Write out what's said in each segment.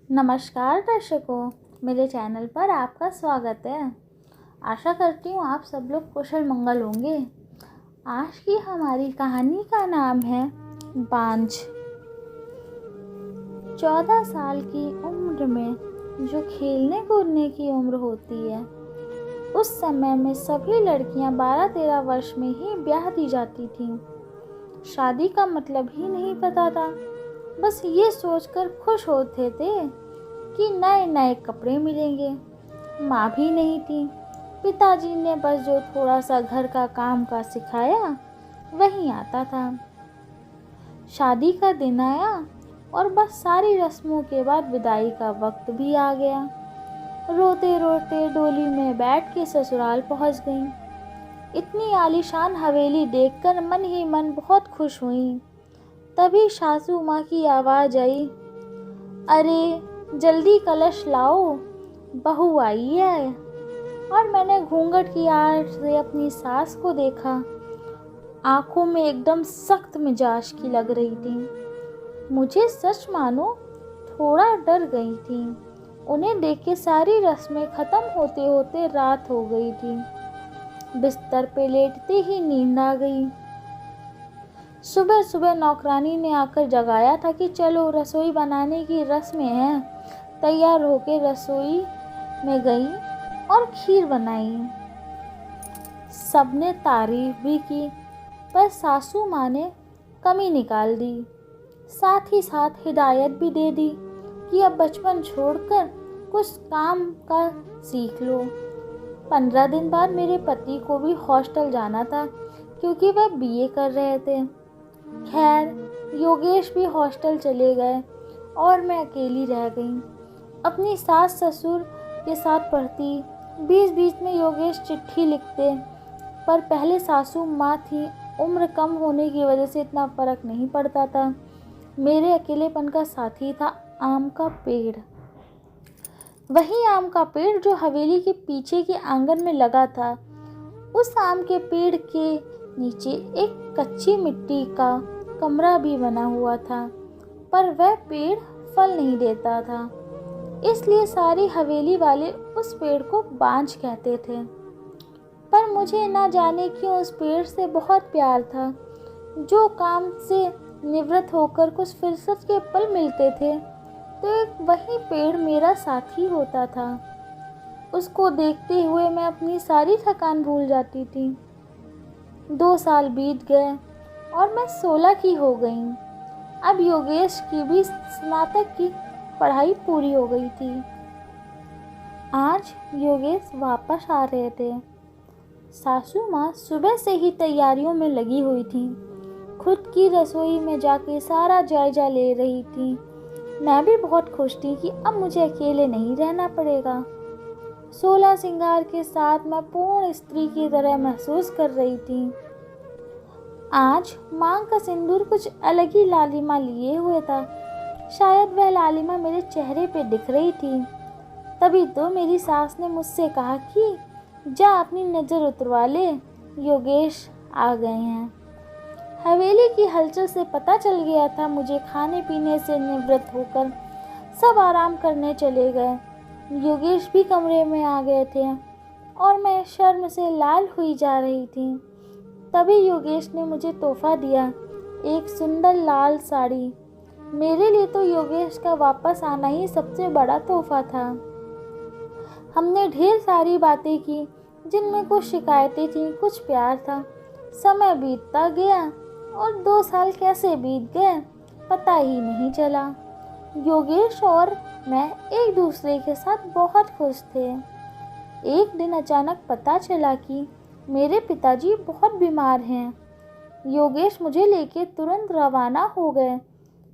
नमस्कार दर्शकों, मेरे चैनल पर आपका स्वागत है। आशा करती हूँ आप सब लोग कुशल मंगल होंगे। आज की हमारी कहानी का नाम है बांझ। 14 साल की उम्र में जो खेलने कूदने की उम्र होती है, उस समय में सभी लड़कियां 12-13 वर्ष में ही ब्याह दी जाती थीं। शादी का मतलब ही नहीं पता था, बस ये सोचकर खुश होते थे कि नए नए कपड़े मिलेंगे। माँ भी नहीं थी, पिताजी ने बस जो थोड़ा सा घर का काम का सिखाया वही आता था। शादी का दिन आया और बस सारी रस्मों के बाद विदाई का वक्त भी आ गया। रोते रोते डोली में बैठ के ससुराल पहुंच गई। इतनी आलीशान हवेली देखकर मन ही मन बहुत खुश हुई। तभी सासू माँ की आवाज़ आई, अरे जल्दी कलश लाओ, बहू आई है। और मैंने घूंघट की आड़ से अपनी सास को देखा। आंखों में एकदम सख्त मिजाज की लग रही थी। मुझे सच मानो थोड़ा डर गई थी। उन्हें देख के सारी रस्में खत्म होते होते रात हो गई थी। बिस्तर पे लेटते ही नींद आ गई। सुबह सुबह नौकरानी ने आकर जगाया था कि चलो रसोई बनाने की रस्में हैं। तैयार होकर रसोई में गई और खीर बनाई। सबने तारीफ भी की, पर सासू माँ ने कमी निकाल दी। साथ ही साथ हिदायत भी दे दी कि अब बचपन छोड़कर कुछ काम का सीख लो। 15 दिन बाद मेरे पति को भी हॉस्टल जाना था, क्योंकि वह बीए कर रहे थे। खैर योगेश भी हॉस्टल चले गए और मैं अकेली रह गई। अपनी सास ससुर के साथ पढ़ती। बीच बीच में योगेश चिट्ठी लिखते, पर पहले सासू माँ थी, उम्र कम होने की वजह से इतना फर्क नहीं पड़ता था। मेरे अकेलेपन का साथी था आम का पेड़। वही आम का पेड़ जो हवेली के पीछे के आंगन में लगा था। उस आम के पेड़ के नीचे एक कच्ची मिट्टी का कमरा भी बना हुआ था, पर वह पेड़ फल नहीं देता था, इसलिए सारी हवेली वाले उस पेड़ को बांझ कहते थे। पर मुझे ना जाने क्यों उस पेड़ से बहुत प्यार था। जो काम से निवृत्त होकर कुछ फुर्सत के पल मिलते थे, तो एक वही पेड़ मेरा साथी होता था। उसको देखते हुए मैं अपनी सारी थकान भूल जाती थी। 2 साल बीत गए और मैं 16 की हो गई। अब योगेश की भी स्नातक की पढ़ाई पूरी हो गई थी। आज योगेश वापस आ रहे थे। सासू माँ सुबह से ही तैयारियों में लगी हुई थी। खुद की रसोई में जाके सारा जायजा ले रही थी। मैं भी बहुत खुश थी कि अब मुझे अकेले नहीं रहना पड़ेगा। 16 श्रृंगार के साथ मैं पूर्ण स्त्री की तरह महसूस कर रही थी। आज मांग का सिंदूर कुछ अलग ही लालिमा लिए हुए था। शायद वह लालिमा मेरे चेहरे पे दिख रही थी। तभी तो मेरी सास ने मुझसे कहा कि जा अपनी नज़र उतरवा ले, योगेश आ गए हैं। हवेली की हलचल से पता चल गया था मुझे खाने पीने से निवृत्त होकर सब आराम करने चले गए। योगेश भी कमरे में आ गए थे और मैं शर्म से लाल हुई जा रही थी। तभी योगेश ने मुझे तोहफा दिया, एक सुंदर लाल साड़ी। मेरे लिए तो योगेश का वापस आना ही सबसे बड़ा तोहफा था। हमने ढेर सारी बातें की, जिनमें कुछ शिकायतें थीं, कुछ प्यार था। समय बीतता गया और 2 साल कैसे बीत गए पता ही नहीं चला। योगेश और मैं एक दूसरे के साथ बहुत खुश थे। एक दिन अचानक पता चला कि मेरे पिताजी बहुत बीमार हैं। योगेश मुझे लेके तुरंत रवाना हो गए।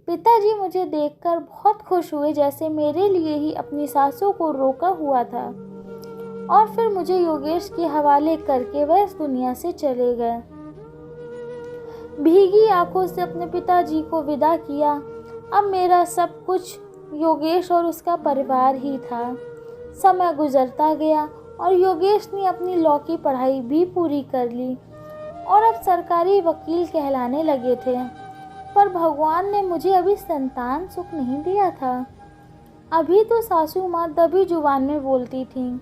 पिताजी मुझे देखकर बहुत खुश हुए, जैसे मेरे लिए ही अपनी सासों को रोका हुआ था। और फिर मुझे योगेश के हवाले करके वह इस दुनिया से चले गए। भीगी आंखों से अपने पिताजी को विदा किया। अब मेरा सब कुछ योगेश और उसका परिवार ही था। समय गुजरता गया और योगेश ने अपनी लॉ की पढ़ाई भी पूरी कर ली और अब सरकारी वकील कहलाने लगे थे। पर भगवान ने मुझे अभी संतान सुख नहीं दिया था। अभी तो सासू माँ दबी जुबान में बोलती थीं,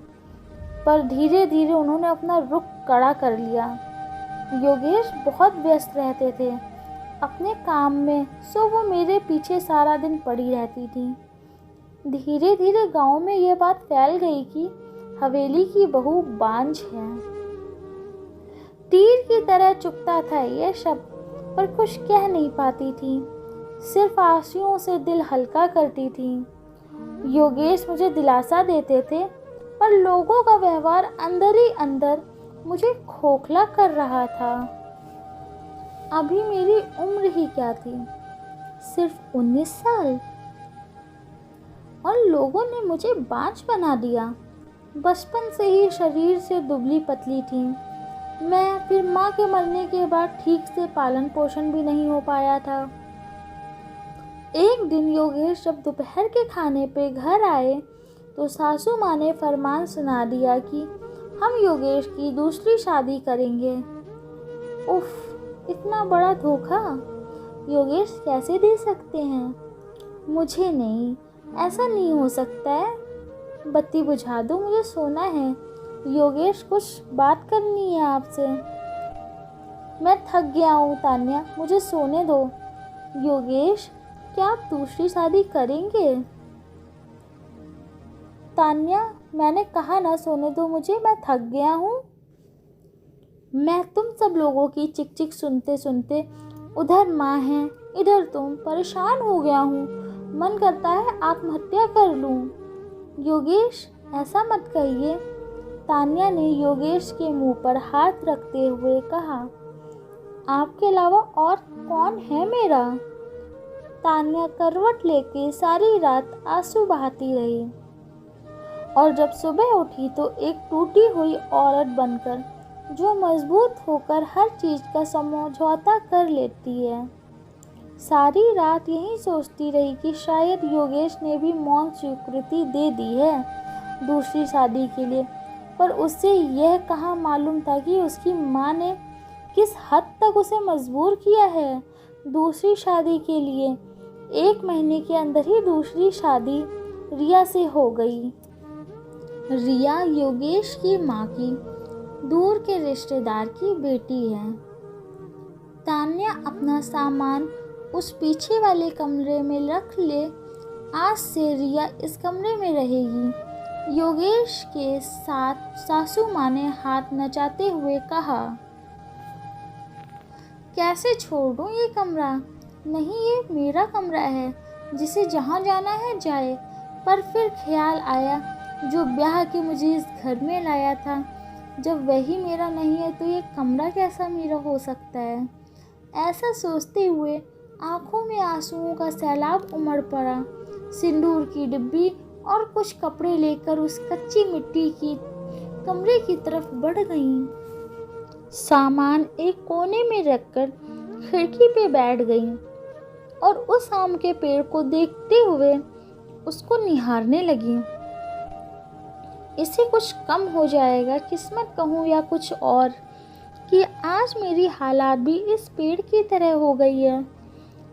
पर धीरे धीरे उन्होंने अपना रुख कड़ा कर लिया। योगेश बहुत व्यस्त रहते थे अपने काम में, सो वो मेरे पीछे सारा दिन पड़ी रहती थी। धीरे धीरे गांव में यह बात फैल गई कि हवेली की बहू बांझ है। तीर की तरह चुभता था यह शब्द, पर कुछ कह नहीं पाती थी, सिर्फ आंसुओं से दिल हल्का करती थी। योगेश मुझे दिलासा देते थे, पर लोगों का व्यवहार अंदर ही अंदर मुझे खोखला कर रहा था। अभी मेरी उम्र ही क्या थी, सिर्फ 19 साल, और लोगों ने मुझे बांझ बना दिया। बचपन से ही शरीर से दुबली पतली थी मैं, फिर माँ के मरने के बाद ठीक से पालन पोषण भी नहीं हो पाया था। एक दिन योगेश जब दोपहर के खाने पे घर आए तो सासू माँ ने फरमान सुना दिया कि हम योगेश की दूसरी शादी करेंगे। उफ, इतना बड़ा धोखा योगेश कैसे दे सकते हैं? मुझे नहीं, ऐसा नहीं हो सकता है। बत्ती बुझा दो, मुझे सोना है। योगेश, कुछ बात करनी है आपसे। मैं थक गया हूँ तान्या, मुझे सोने दो। योगेश, क्या आप दूसरी शादी करेंगे? तान्या, मैंने कहा ना सोने दो मुझे, मैं थक गया हूँ। मैं तुम सब लोगों की चिक चिक सुनते सुनते, उधर माँ है इधर तुम, परेशान हो गया हूँ। मन करता है आत्महत्या कर लूँ। योगेश, ऐसा मत कहिए। तान्या ने योगेश के मुंह पर हाथ रखते हुए कहा, आपके अलावा और कौन है मेरा? तान्या करवट लेके सारी रात आंसू बहाती रही, और जब सुबह उठी तो एक टूटी हुई औरत बनकर, जो मजबूत होकर हर चीज़ का समझौता कर लेती है। सारी रात यही सोचती रही कि शायद योगेश ने भी मौन स्वीकृति दे दी है दूसरी शादी के लिए, पर उससे यह कहाँ मालूम था कि उसकी माँ ने किस हद तक उसे मजबूर किया है दूसरी शादी के लिए। 1 महीने के अंदर ही दूसरी शादी रिया से हो गई। रिया योगेश की माँ की दूर के रिश्तेदार की बेटी है। तान्या अपना सामान उस पीछे वाले कमरे में रख ले, आज से रिया इस कमरे में रहेगी। योगेश के साथ सासू माँ ने हाथ नचाते हुए कहा, कैसे छोड़ दूँ ये कमरा? नहीं, ये मेरा कमरा है, जिसे जहाँ जाना है जाए। पर फिर ख्याल आया, जो ब्याह के मुझे इस घर में लाया था, जब वही मेरा नहीं है तो ये कमरा कैसा मेरा हो सकता है? ऐसा सोचते हुए आंखों में आंसुओं का सैलाब उमड़ पड़ा। सिंदूर की डिब्बी और कुछ कपड़े लेकर उस कच्ची मिट्टी की कमरे की तरफ बढ़ गईं। सामान एक कोने में रखकर खिड़की पे बैठ गईं और उस आम के पेड़ को देखते हुए उसको निहारने लगी। इसे कुछ कम हो जाएगा किस्मत कहूँ या कुछ और, कि आज मेरी हालात भी इस पेड़ की तरह हो गई है।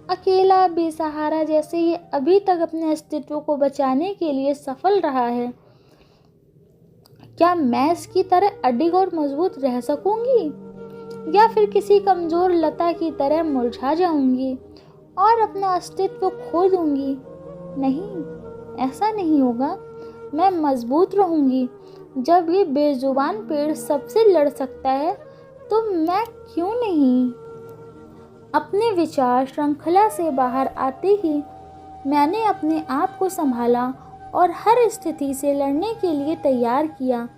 अकेला बेसहारा जैसे ये अभी तक अपने अस्तित्व को बचाने के लिए सफल रहा है। क्या मैं इसकी तरह अडिग और मजबूत रह सकूंगी, या फिर किसी कमजोर लता की तरह मुरझा जाऊंगी और अपना अस्तित्व खो दूंगी? नहीं, ऐसा नहीं होगा। मैं मजबूत रहूंगी। जब ये बेजुबान पेड़ सबसे लड़ सकता है तो मैं क्यों नहीं? अपने विचार श्रृंखला से बाहर आते ही मैंने अपने आप को संभाला और हर स्थिति से लड़ने के लिए तैयार किया।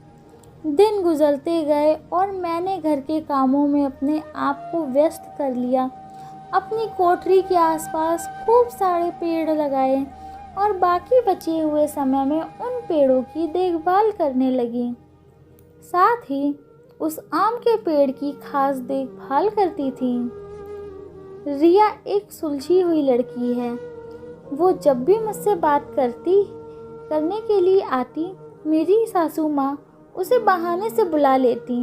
दिन गुजरते गए और मैंने घर के कामों में अपने आप को व्यस्त कर लिया। अपनी कोठरी के आसपास खूब सारे पेड़ लगाए और बाकी बचे हुए समय में उन पेड़ों की देखभाल करने लगी। साथ ही उस आम के पेड़ की खास देखभाल करती थी। रिया एक सुलझी हुई लड़की है। वो जब भी मुझसे बात करने के लिए आती, मेरी सासू माँ उसे बहाने से बुला लेती।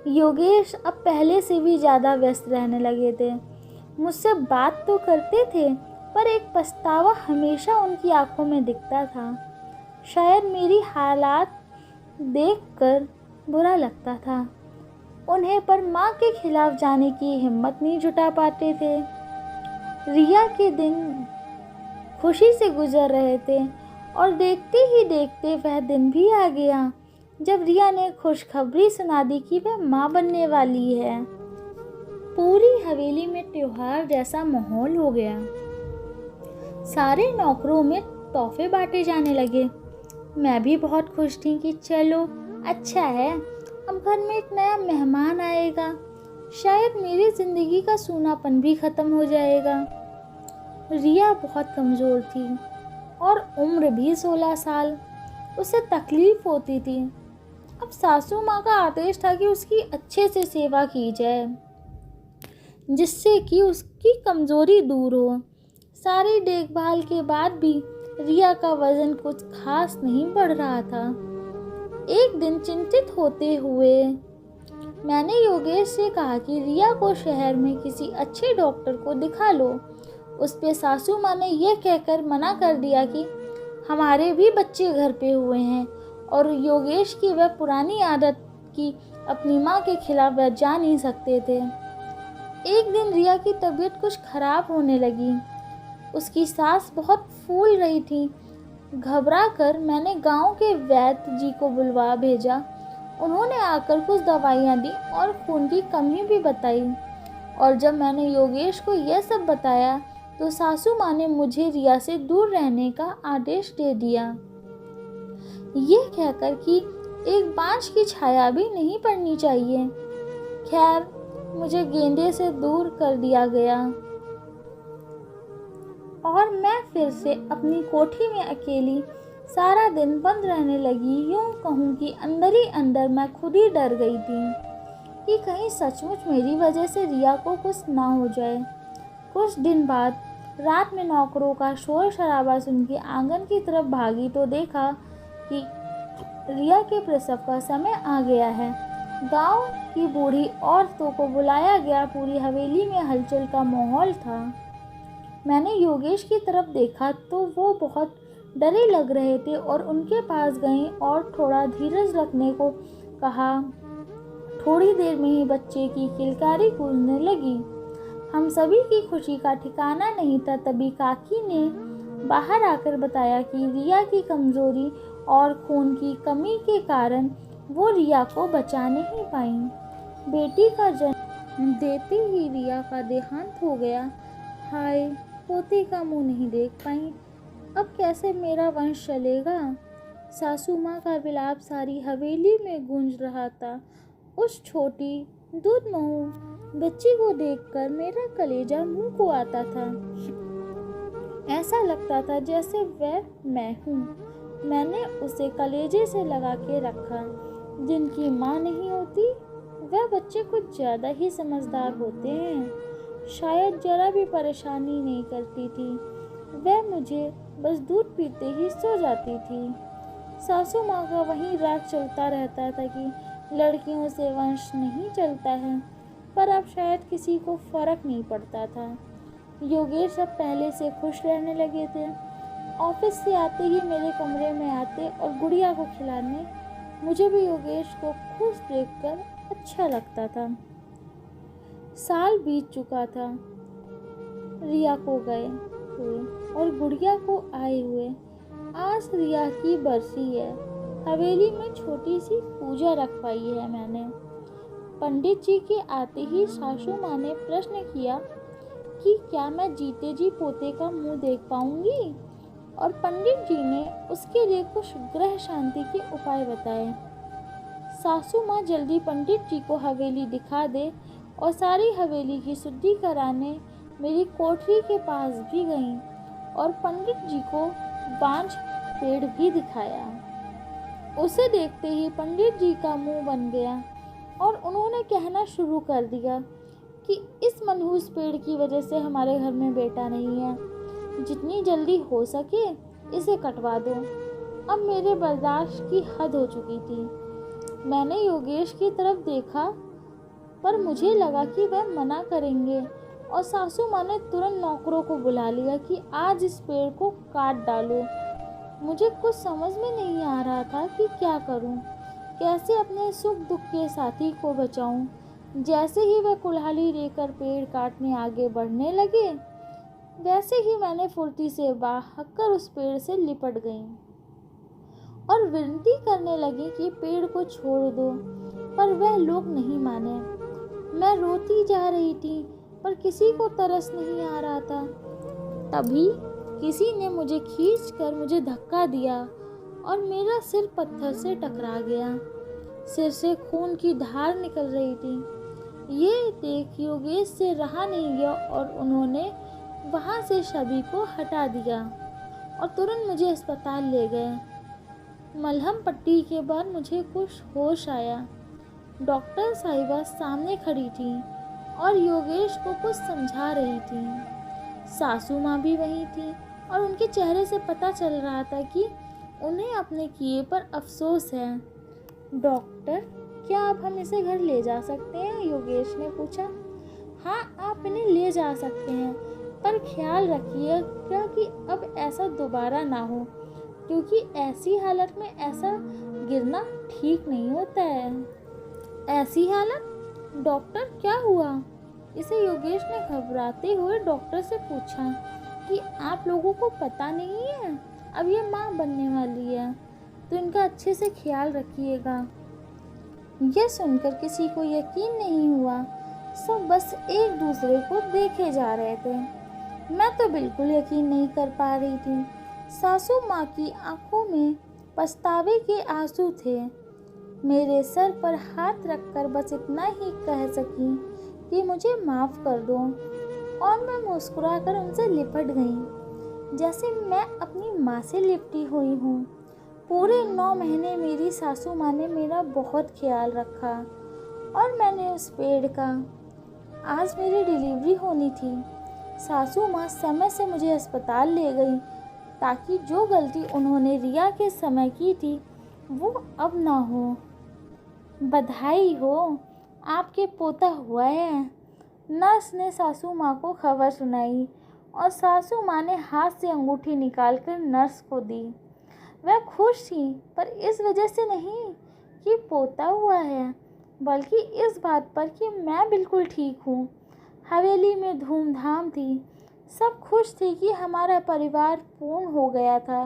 योगेश अब पहले से भी ज़्यादा व्यस्त रहने लगे थे। मुझसे बात तो करते थे, पर एक पछतावा हमेशा उनकी आंखों में दिखता था। शायद मेरी हालात देखकर बुरा लगता था उन्हें, पर माँ के खिलाफ जाने की हिम्मत नहीं जुटा पाते थे। रिया के दिन खुशी से गुजर रहे थे और देखते ही देखते वह दिन भी आ गया जब रिया ने खुशखबरी सुना दी कि वह माँ बनने वाली है। पूरी हवेली में त्योहार जैसा माहौल हो गया। सारे नौकरों में तोहफे बांटे जाने लगे। मैं भी बहुत खुश थी कि चलो अच्छा है, अब घर में एक नया मेहमान आएगा, शायद मेरी ज़िंदगी का सूनापन भी ख़त्म हो जाएगा। रिया बहुत कमज़ोर थी और उम्र भी 16 साल। उसे तकलीफ़ होती थी। अब सासू माँ का आदेश था कि उसकी अच्छे से सेवा की जाए, जिससे कि उसकी कमज़ोरी दूर हो। सारी देखभाल के बाद भी रिया का वज़न कुछ खास नहीं बढ़ रहा था। एक दिन चिंतित होते हुए मैंने योगेश से कहा कि रिया को शहर में किसी अच्छे डॉक्टर को दिखा लो। उस पे सासू माँ ने यह कहकर मना कर दिया कि हमारे भी बच्चे घर पे हुए हैं और योगेश की वह पुरानी आदत कि अपनी माँ के खिलाफ वह जा नहीं सकते थे। एक दिन रिया की तबीयत कुछ खराब होने लगी। उसकी सांस बहुत फूल रही थी। घबरा कर मैंने गांव के वैद्य जी को बुलवा भेजा। उन्होंने आकर कुछ दवाइयाँ दी और खून की कमी भी बताई। और जब मैंने योगेश को यह सब बताया तो सासू माँ ने मुझे रिया से दूर रहने का आदेश दे दिया, ये कहकर कि एक बांझ की छाया भी नहीं पड़नी चाहिए। खैर, मुझे गेंदे से दूर कर दिया गया और मैं फिर से अपनी कोठी में अकेली सारा दिन बंद रहने लगी। यूँ कहूँ कि अंदर ही अंदर मैं खुद ही डर गई थी कि कहीं सचमुच मेरी वजह से रिया को कुछ ना हो जाए। कुछ दिन बाद रात में नौकरों का शोर शराबा सुन के आंगन की तरफ भागी तो देखा कि रिया के प्रसव का समय आ गया है। गांव की बूढ़ी औरतों को बुलाया गया। पूरी हवेली में हलचल का माहौल था। मैंने योगेश की तरफ देखा तो वो बहुत डरे लग रहे थे और उनके पास गई और थोड़ा धीरज रखने को कहा। थोड़ी देर में ही बच्चे की किलकारी गूंजने लगी। हम सभी की खुशी का ठिकाना नहीं था। तभी काकी ने बाहर आकर बताया कि रिया की कमजोरी और खून की कमी के कारण वो रिया को बचा नहीं पाई। बेटी का जन्म देते ही रिया का देहांत हो गया। हाय, पोते का मुंह नहीं देख पाई, अब कैसे मेरा वंश चलेगा। सासू माँ का विलाप सारी हवेली में गूंज रहा था। उस छोटी दूधमहू बच्ची को देखकर मेरा कलेजा मुंह को आता था। ऐसा लगता था जैसे वह मैं हूँ। मैंने उसे कलेजे से लगा के रखा। जिनकी माँ नहीं होती वह बच्चे कुछ ज़्यादा ही समझदार होते हैं। शायद जरा भी परेशानी नहीं करती थी। वह मुझे बस दूध पीते ही सो जाती थी। सासू माँ का वही राग चलता रहता था कि लड़कियों से वंश नहीं चलता है, पर अब शायद किसी को फर्क नहीं पड़ता था। योगेश अब पहले से खुश रहने लगे थे। ऑफिस से आते ही मेरे कमरे में आते और गुड़िया को खिलाने। मुझे भी योगेश को खुश देखकर अच्छा लगता था। साल बीत चुका था रिया को गए हुए और गुड़िया को आए हुए। आज रिया की बरसी है। हवेली में छोटी सी पूजा रखवाई है मैंने। पंडित जी के आते ही सासू माँ ने प्रश्न किया कि क्या मैं जीते जी पोते का मुंह देख पाऊंगी, और पंडित जी ने उसके लिए कुछ ग्रह शांति के उपाय बताए। सासू माँ जल्दी पंडित जी को हवेली दिखा दे और सारी हवेली की शुद्धि कराने मेरी कोठरी के पास भी गईं और पंडित जी को बांझ पेड़ भी दिखाया। उसे देखते ही पंडित जी का मुंह बन गया और उन्होंने कहना शुरू कर दिया कि इस मनहूस पेड़ की वजह से हमारे घर में बेटा नहीं है। जितनी जल्दी हो सके इसे कटवा दो। अब मेरे बर्दाश्त की हद हो चुकी थी। मैंने योगेश की तरफ देखा पर मुझे लगा कि वह मना करेंगे, और सासू माँ ने तुरंत नौकरों को बुला लिया कि आज इस पेड़ को काट डालो। मुझे कुछ समझ में नहीं आ रहा था कि क्या करूं, कैसे अपने सुख दुख के साथी को बचाऊं। जैसे ही वह कुल्हाड़ी लेकर पेड़ काटने आगे बढ़ने लगे, वैसे ही मैंने फुर्ती से भागकर उस पेड़ से लिपट गई और विनती करने लगी कि पेड़ को छोड़ दो, पर वह लोग नहीं माने। मैं रोती जा रही थी, पर किसी को तरस नहीं आ रहा था। तभी किसी ने मुझे खींचकर मुझे धक्का दिया और मेरा सिर पत्थर से टकरा गया। सिर से खून की धार निकल रही थी। ये देख योगेश से रहा नहीं गया और उन्होंने वहाँ से सभी को हटा दिया और तुरंत मुझे अस्पताल ले गए। मलहम पट्टी के बाद मुझे कुछ होश आया। डॉक्टर साहिबा सामने खड़ी थी और योगेश को कुछ समझा रही थी। सासू माँ भी वहीं थी और उनके चेहरे से पता चल रहा था कि उन्हें अपने किए पर अफसोस है। डॉक्टर, क्या आप हम इसे घर ले जा सकते हैं? योगेश ने पूछा। हाँ, आप इन्हें ले जा सकते हैं, पर ख्याल रखिएगा कि अब ऐसा दोबारा ना हो, क्योंकि ऐसी हालत में ऐसा गिरना ठीक नहीं होता है। ऐसी हालत? डॉक्टर, क्या हुआ? इसे योगेश ने घबराते हुए डॉक्टर से पूछा कि आप लोगों को पता नहीं है, अब ये माँ बनने वाली है, तो इनका अच्छे से ख्याल रखिएगा। यह सुनकर किसी को यकीन नहीं हुआ। सब बस एक दूसरे को देखे जा रहे थे। मैं तो बिल्कुल यकीन नहीं कर पा रही थी। सासू माँ की आंखों में पछतावे के आंसू थे। मेरे सर पर हाथ रखकर बस इतना ही कह सकी कि मुझे माफ़ कर दो, और मैं मुस्कुराकर उनसे लिपट गई, जैसे मैं अपनी माँ से लिपटी हुई हूँ। पूरे 9 महीने मेरी सासू माँ ने मेरा बहुत ख्याल रखा और मैंने उस पेड़ का। आज मेरी डिलीवरी होनी थी। सासू माँ समय से मुझे अस्पताल ले गई ताकि जो गलती उन्होंने रिया के समय की थी वो अब ना हो। बधाई हो, आपके पोता हुआ है। नर्स ने सासू माँ को खबर सुनाई और सासू माँ ने हाथ से अंगूठी निकालकर नर्स को दी। वह खुश थी, पर इस वजह से नहीं कि पोता हुआ है, बल्कि इस बात पर कि मैं बिल्कुल ठीक हूँ। हवेली में धूमधाम थी। सब खुश थे कि हमारा परिवार पूर्ण हो गया था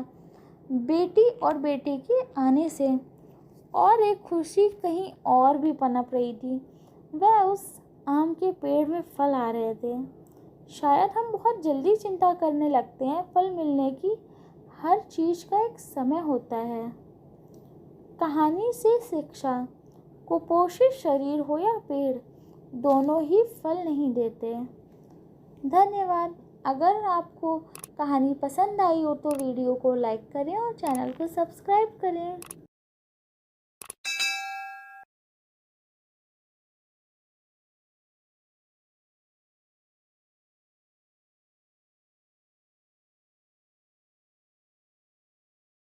बेटी और बेटे के आने से। और एक खुशी कहीं और भी पनप रही थी। वह उस आम के पेड़ में फल आ रहे थे। शायद हम बहुत जल्दी चिंता करने लगते हैं। फल मिलने की हर चीज़ का एक समय होता है। कहानी से शिक्षा, कुपोषित शरीर हो या पेड़, दोनों ही फल नहीं देते। धन्यवाद। अगर आपको कहानी पसंद आई हो तो वीडियो को लाइक करें और चैनल को सब्सक्राइब करें।